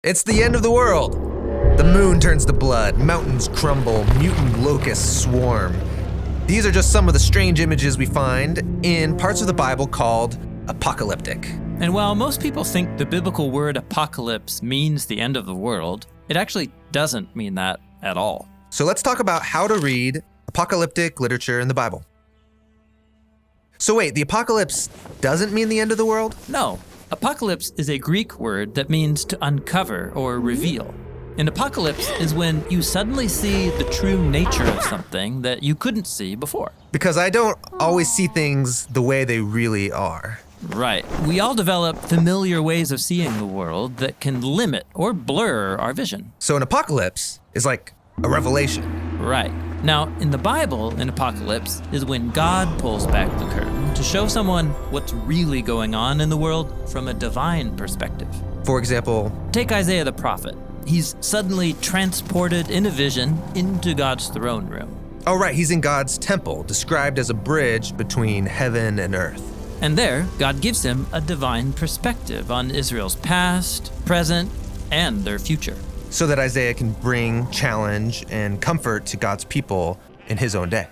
It's the end of the world. The moon turns to blood, mountains crumble, mutant locusts swarm. These are just some of the strange images we find in parts of the Bible called apocalyptic. And while most people think the biblical word apocalypse means the end of the world, it actually doesn't mean that at all. So let's talk about how to read apocalyptic literature in the Bible. So wait, the apocalypse doesn't mean the end of the world? No, apocalypse is a Greek word that means to uncover or reveal. An apocalypse is when you suddenly see the true nature of something that you couldn't see before. Because I don't always see things the way they really are. Right. We all develop familiar ways of seeing the world that can limit or blur our vision. So an apocalypse is like a revelation. Right. Now, in the Bible, an apocalypse is when God pulls back the curtain to show someone what's really going on in the world from a divine perspective. For example, take Isaiah the prophet. He's suddenly transported in a vision into God's throne room. Oh right, he's in God's temple, described as a bridge between heaven and earth. And there, God gives him a divine perspective on Israel's past, present, and their future. So that Isaiah can bring challenge and comfort to God's people in his own day.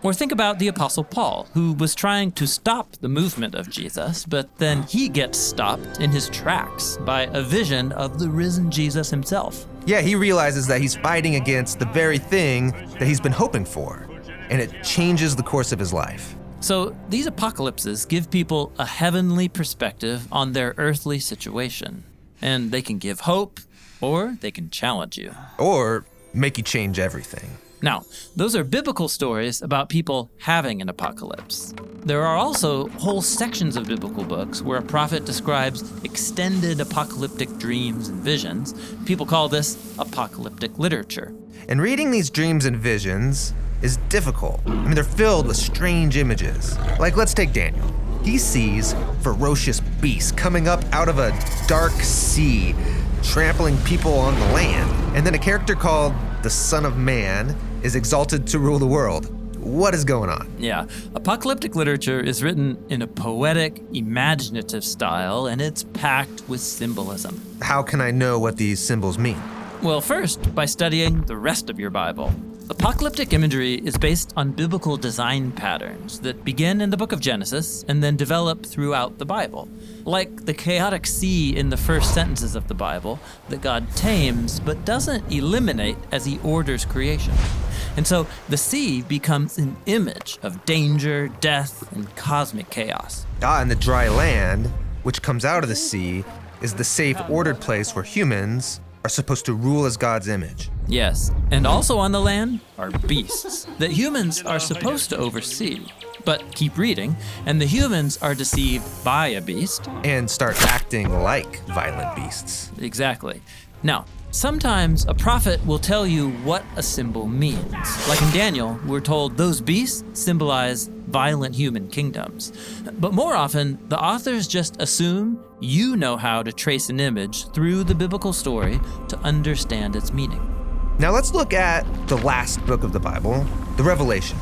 Or think about the Apostle Paul, who was trying to stop the movement of Jesus, but then he gets stopped in his tracks by a vision of the risen Jesus himself. Yeah, he realizes that he's fighting against the very thing that he's been hoping for, and it changes the course of his life. So these apocalypses give people a heavenly perspective on their earthly situation, and they can give hope, or they can challenge you. Or make you change everything. Now, those are biblical stories about people having an apocalypse. There are also whole sections of biblical books where a prophet describes extended apocalyptic dreams and visions. People call this apocalyptic literature. And reading these dreams and visions is difficult. I mean, they're filled with strange images. Like, let's take Daniel. He sees ferocious beasts coming up out of a dark sea, trampling people on the land. And then a character called the Son of Man is exalted to rule the world. What is going on? Yeah, apocalyptic literature is written in a poetic, imaginative style, and it's packed with symbolism. How can I know what these symbols mean? Well, first, by studying the rest of your Bible. Apocalyptic imagery is based on biblical design patterns that begin in the book of Genesis and then develop throughout the Bible. Like the chaotic sea in the first sentences of the Bible that God tames but doesn't eliminate as he orders creation. And so the sea becomes an image of danger, death, and cosmic chaos. And the dry land, which comes out of the sea, is the safe, ordered place where humans are supposed to rule as God's image. Yes, and also on the land are beasts that humans are supposed to oversee. But keep reading, and the humans are deceived by a beast. And start acting like violent beasts. Exactly. Now, sometimes a prophet will tell you what a symbol means. Like in Daniel, we're told those beasts symbolize violent human kingdoms. But more often, the authors just assume you know how to trace an image through the biblical story to understand its meaning. Now let's look at the last book of the Bible, the Revelation,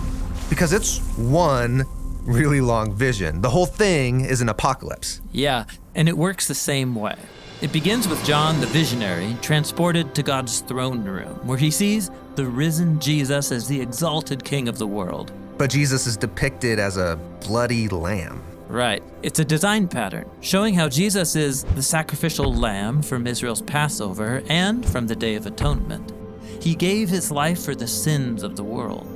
because it's one really long vision. The whole thing is an apocalypse. Yeah, and it works the same way. It begins with John the visionary transported to God's throne room, where he sees the risen Jesus as the exalted king of the world. But Jesus is depicted as a bloody lamb. Right. It's a design pattern showing how Jesus is the sacrificial lamb from Israel's Passover and from the Day of Atonement. He gave his life for the sins of the world.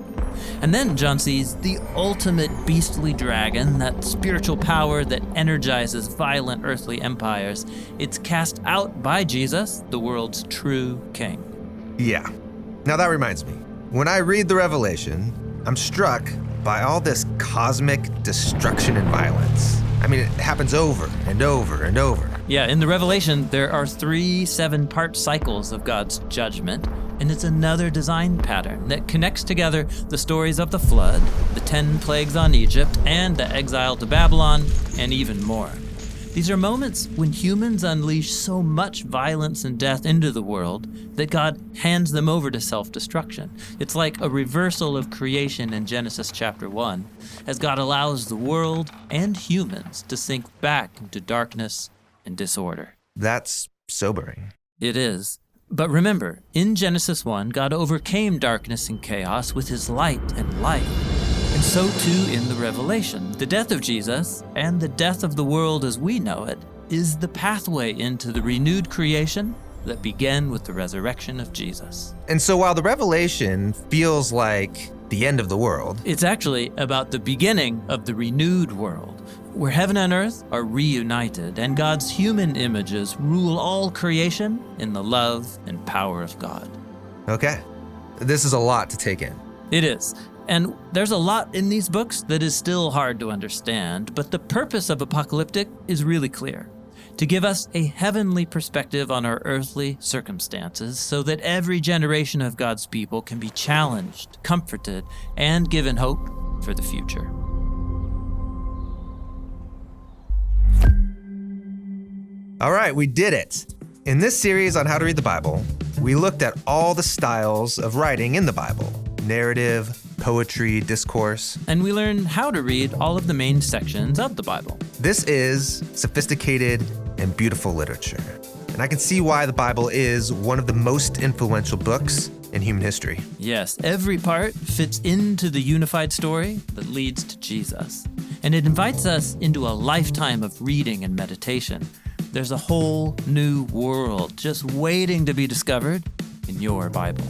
And then John sees the ultimate beastly dragon, that spiritual power that energizes violent earthly empires. It's cast out by Jesus, the world's true king. Yeah. Now that reminds me, when I read the Revelation, I'm struck by all this cosmic destruction and violence. I mean, it happens over and over and over. Yeah, in the Revelation, there are 3 7-part cycles of God's judgment, and it's another design pattern that connects together the stories of the flood, the 10 plagues on Egypt, and the exile to Babylon, and even more. These are moments when humans unleash so much violence and death into the world that God hands them over to self-destruction. It's like a reversal of creation in Genesis chapter 1, as God allows the world and humans to sink back into darkness and disorder. That's sobering. It is. But remember, in Genesis 1, God overcame darkness and chaos with his light and life. And so too in the Revelation. The death of Jesus and the death of the world as we know it is the pathway into the renewed creation that began with the resurrection of Jesus. And so while the Revelation feels like the end of the world, It's actually about the beginning of the renewed world, where heaven and earth are reunited and God's human images rule all creation in the love and power of God. okay, this is a lot to take in. It is. And there's a lot in these books that is still hard to understand, but the purpose of Apocalyptic is really clear. To give us a heavenly perspective on our earthly circumstances so that every generation of God's people can be challenged, comforted, and given hope for the future. All right, we did it. In this series on how to read the Bible, we looked at all the styles of writing in the Bible: narrative, poetry, discourse. And we learn how to read all of the main sections of the Bible. This is sophisticated and beautiful literature. And I can see why the Bible is one of the most influential books in human history. Yes, every part fits into the unified story that leads to Jesus. And it invites us into a lifetime of reading and meditation. There's a whole new world just waiting to be discovered in your Bible.